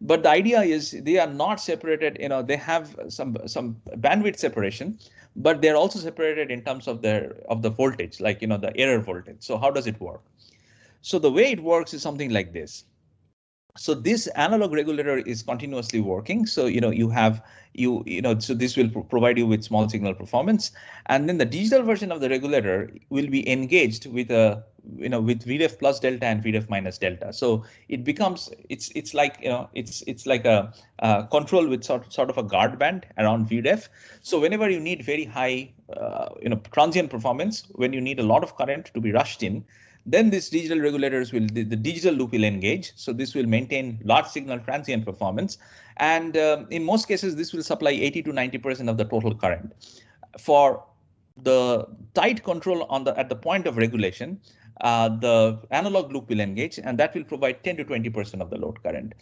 But the idea is they are not separated. They have some bandwidth separation, but they're also separated in terms of the voltage, like the error voltage. So how does it work? So the way it works is something like this. So this analog regulator is continuously working. So so this will provide you with small signal performance, and then the digital version of the regulator will be engaged with with VREF plus delta and VREF minus delta. So it becomes it's like a control with sort of a guard band around VREF. So whenever you need very high transient performance, when you need a lot of current to be rushed in, then this digital regulators the digital loop will engage. So this will maintain large signal transient performance. And in most cases, this will supply 80 to 90% of the total current. For the tight control at the point of regulation, the analog loop will engage, and that will provide 10 to 20% of the load current.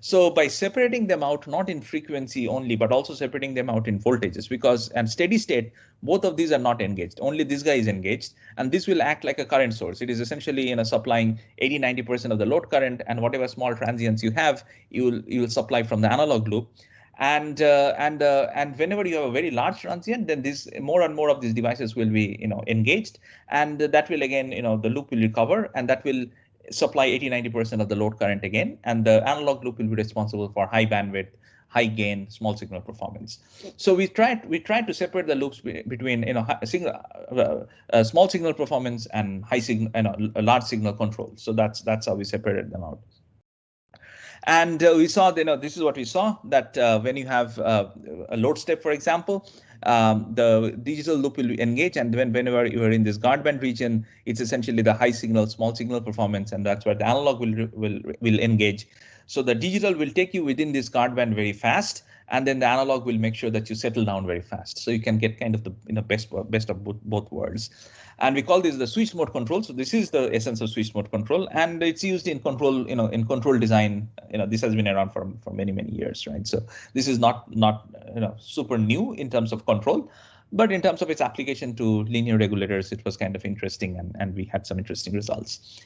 So by separating them out, not in frequency only, but also separating them out in voltages, because and steady state, both of these are not engaged. Only this guy is engaged, and this will act like a current source. It is essentially supplying 80-90% of the load current, and whatever small transients you have, you will supply from the analog loop. And whenever you have a very large transient, then more and more of these devices will be engaged, and that will again the loop will recover, and that will supply 80-90% of the load current again, and the analog loop will be responsible for high bandwidth, high gain, small signal performance. So we tried to separate the loops between small signal performance and high signal large signal control. So that's how we separated them out. And we saw, this is what we saw, that when you have a load step, for example, the digital loop will engage, and whenever you are in this guard band region, it's essentially the high signal, small signal performance, and that's where the analog will engage. So the digital will take you within this guard band very fast, and then the analog will make sure that you settle down very fast. So you can get kind of the best of both worlds. And we call this the switch mode control. So this is the essence of switch mode control, and it's used in control, in control design. This has been around for many years, right? So this is not super new in terms of control, but in terms of its application to linear regulators, it was kind of interesting, and we had some interesting results.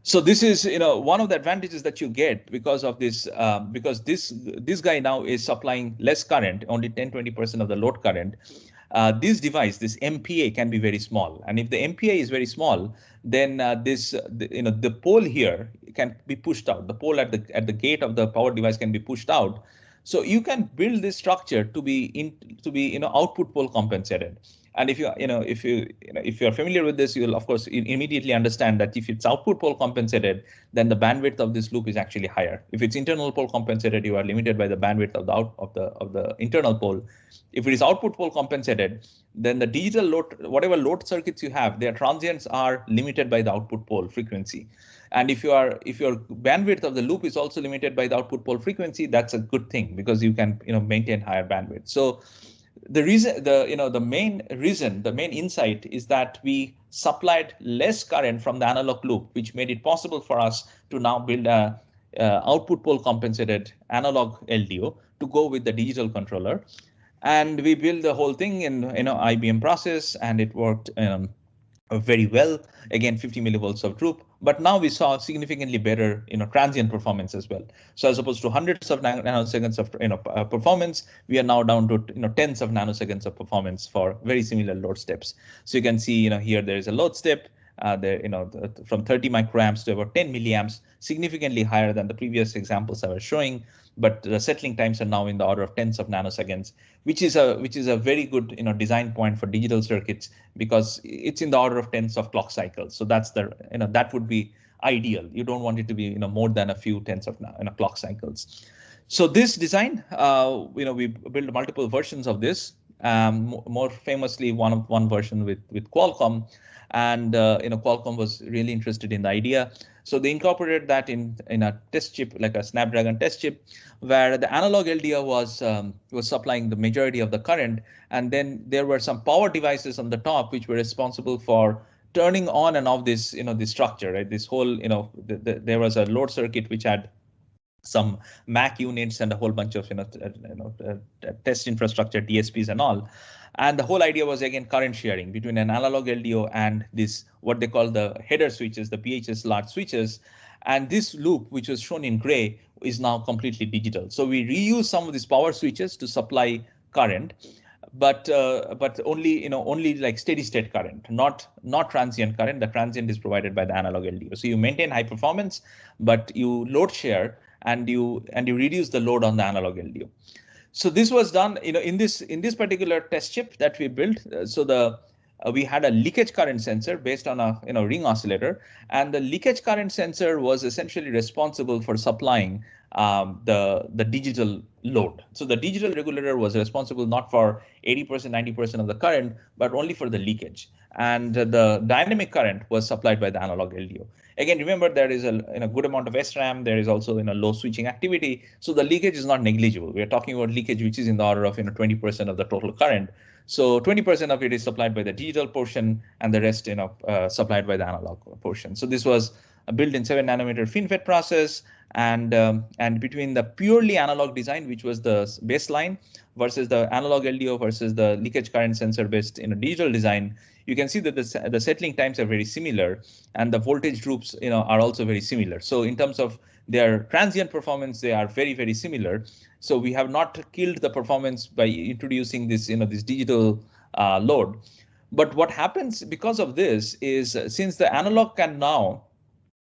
So this is one of the advantages that you get because of this, because this guy now is supplying less current, only 10-20% of the load current. This device, this MPA, can be very small, and if the MPA is very small, then the pole here can be pushed out. The pole at the gate of the power device can be pushed out, So you can build this structure to be output pole compensated. And if you're familiar with this, you'll of course immediately understand that if it's output pole compensated, then the bandwidth of this loop is actually higher. If it's internal pole compensated, you are limited by the bandwidth of the internal pole. If it is output pole compensated, then the digital load, whatever load circuits you have, their transients are limited by the output pole frequency. And if your bandwidth of the loop is also limited by the output pole frequency, that's a good thing because you can maintain higher bandwidth. So the reason, the main insight is that we supplied less current from the analog loop, which made it possible for us to now build a output pole compensated analog LDO to go with the digital controller. And we built the whole thing in IBM process, and it worked very well. Again, 50 millivolts of droop, but now we saw significantly better transient performance as well. So as opposed to hundreds of nanoseconds of performance, we are now down to tens of nanoseconds of performance for very similar load steps. So you can see here there is a load step from 30 microamps to about 10 milliamps, significantly higher than the previous examples I was showing. But the settling times are now in the order of tens of nanoseconds, which is a very good design point for digital circuits, because it's in the order of tens of clock cycles. So that's that would be ideal. You don't want it to be more than a few tens of clock cycles. So this design, we built multiple versions of this. More famously, one version with Qualcomm, and Qualcomm was really interested in the idea. So they incorporated that in a test chip, like a Snapdragon test chip, where the analog LDO was supplying the majority of the current, and then there were some power devices on the top which were responsible for turning on and off this this structure, right? This whole there was a load circuit which had some MAC units and a whole bunch of test infrastructure, DSPs and all. And the whole idea was, again, current sharing between an analog LDO and this, what they call the header switches, the PHS large switches. And this loop, which was shown in gray, is now completely digital. So we reuse some of these power switches to supply current, but only only like steady state current, not transient current. The transient is provided by the analog LDO. So you maintain high performance, but you load share and you reduce the load on the analog LDO. So this was done, in this particular test chip that we built. So we had a leakage current sensor based on a ring oscillator, and the leakage current sensor was essentially responsible for supplying the digital load. So the digital regulator was responsible not for 80%, 90% of the current, but only for the leakage. And the dynamic current was supplied by the analog LDO. Again, remember, there is a good amount of SRAM. There is also low switching activity. So the leakage is not negligible. We are talking about leakage which is in the order of 20% of the total current. So 20% of it is supplied by the digital portion, and the rest supplied by the analog portion. So this was built in 7 nanometer FinFET process, and between the purely analog design, which was the baseline, versus the analog LDO versus the leakage current sensor based digital design, you can see that the settling times are very similar, and the voltage droops are also very similar. So in terms of their transient performance, they are very, very similar. So we have not killed the performance by introducing this this digital load. But what happens because of this is, since the analog can now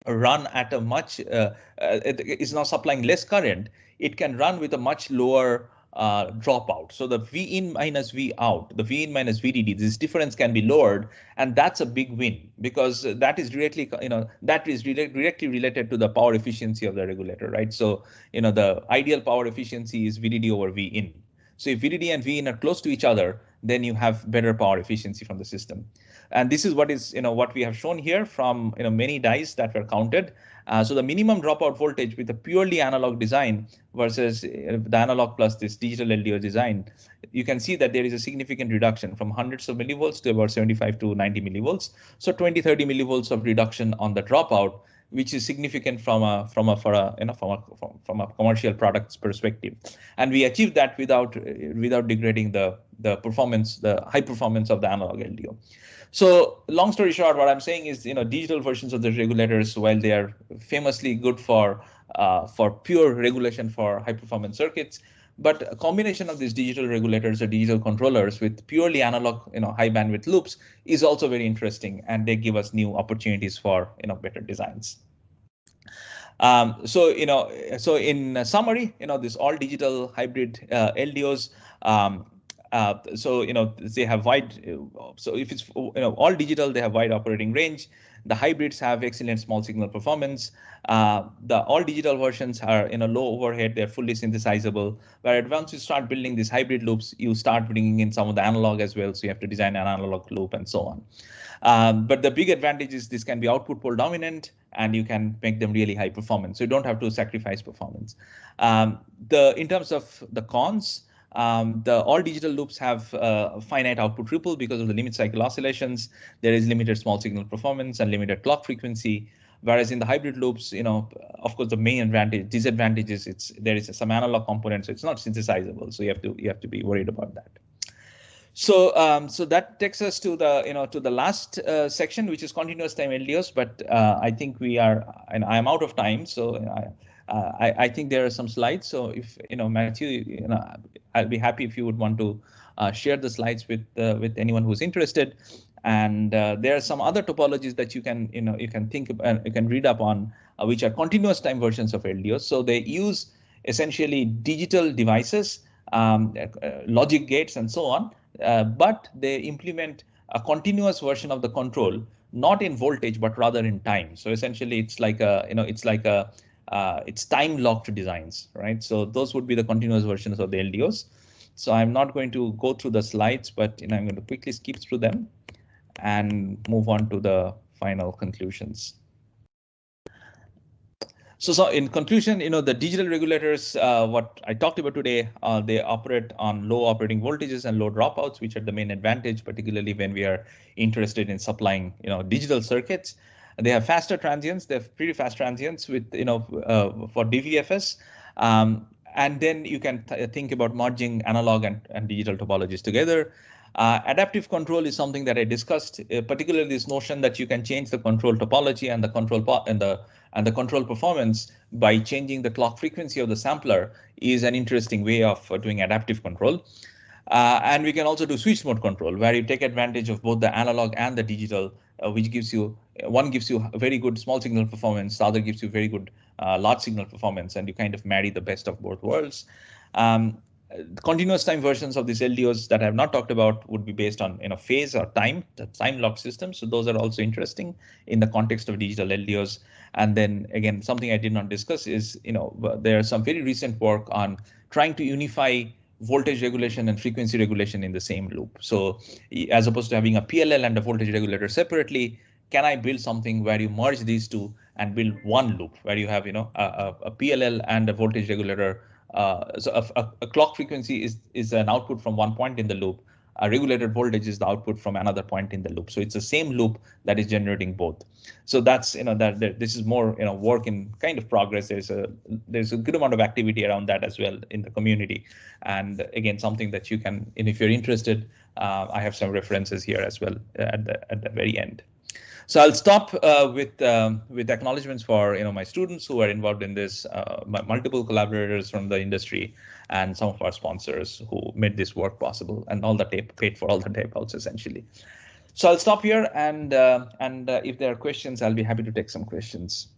run at a much it is now supplying less current, it can run with a much lower dropout. So the V in minus V out, the V in minus VDD, this difference can be lowered, and that's a big win, because that is directly directly related to the power efficiency of the regulator, right? So the ideal power efficiency is VDD over V in. So if VDD and V in are close to each other, then you have better power efficiency from the system. And this is what we have shown here from many dies that were counted. So the minimum dropout voltage with a purely analog design versus the analog plus this digital LDO design, you can see that there is a significant reduction from hundreds of millivolts to about 75 to 90 millivolts. So 20, 30 millivolts of reduction on the dropout, which is significant from a commercial products perspective. And we achieved that without degrading the performance, the high performance of the analog LDO. So long story short, what I'm saying is, digital versions of the regulators, while they are famously good for pure regulation for high performance circuits, but a combination of these digital regulators or digital controllers with purely analog, high bandwidth loops is also very interesting, and they give us new opportunities for better designs. So in summary, this all digital hybrid LDOs. So they have wide. So if it's all digital, they have wide operating range. The hybrids have excellent small signal performance. The all digital versions are low overhead. They're fully synthesizable. Where once you start building these hybrid loops, you start bringing in some of the analog as well. So you have to design an analog loop and so on. But the big advantage is this can be output pole dominant, and you can make them really high performance. So you don't have to sacrifice performance. In terms of the cons, the all digital loops have finite output ripple because of the limit cycle oscillations. There is limited small signal performance and limited clock frequency. Whereas in the hybrid loops, of course, the main disadvantage is there is some analog component, so it's not synthesizable. So you have to be worried about that. So that takes us to the last section, which is continuous time LDOs. But I think we are, and I am out of time. So I think there are some slides. So if Matthew, I'll be happy if you would want to share the slides with anyone who's interested. And there are some other topologies that you can think about, you can read up on, which are continuous time versions of LDOs. So they use essentially digital devices, logic gates, and so on. But they implement a continuous version of the control, not in voltage, but rather in time. So essentially, it's like it's time locked designs, right? So those would be the continuous versions of the LDOs. So I'm not going to go through the slides, but I'm going to quickly skip through them and move on to the final conclusions. So in conclusion, the digital regulators, what I talked about today, they operate on low operating voltages and low dropouts, which are the main advantage, particularly when we are interested in supplying, digital circuits. They have faster transients. They have pretty fast transients with, for DVFS. And then you can think about merging analog and digital topologies together. Adaptive control is something that I discussed, particularly this notion that you can change the control topology and the control and the control performance by changing the clock frequency of the sampler is an interesting way of doing adaptive control. And we can also do switch mode control, where you take advantage of both the analog and the digital, which gives you, one gives you very good small signal performance, the other gives you very good large signal performance, and you kind of marry the best of both worlds. Continuous time versions of these LDOs that I have not talked about would be based on phase or time, the time locked system. So those are also interesting in the context of digital LDOs. And then again, something I did not discuss is there's some very recent work on trying to unify voltage regulation and frequency regulation in the same loop. So as opposed to having a PLL and a voltage regulator separately, can I build something where you merge these two and build one loop where you have a PLL and a voltage regulator? So a clock frequency is an output from one point in the loop. A regulated voltage is the output from another point in the loop. So it's the same loop that is generating both. So that's this is more work in kind of progress. There's a good amount of activity around that as well in the community. And again, something that you can, and if you're interested, I have some references here as well at the very end. So I'll stop with acknowledgements for my students who are involved in this, my multiple collaborators from the industry, and some of our sponsors who made this work possible, and all the paid for all the tape outs essentially. So I'll stop here, and if there are questions, I'll be happy to take some questions.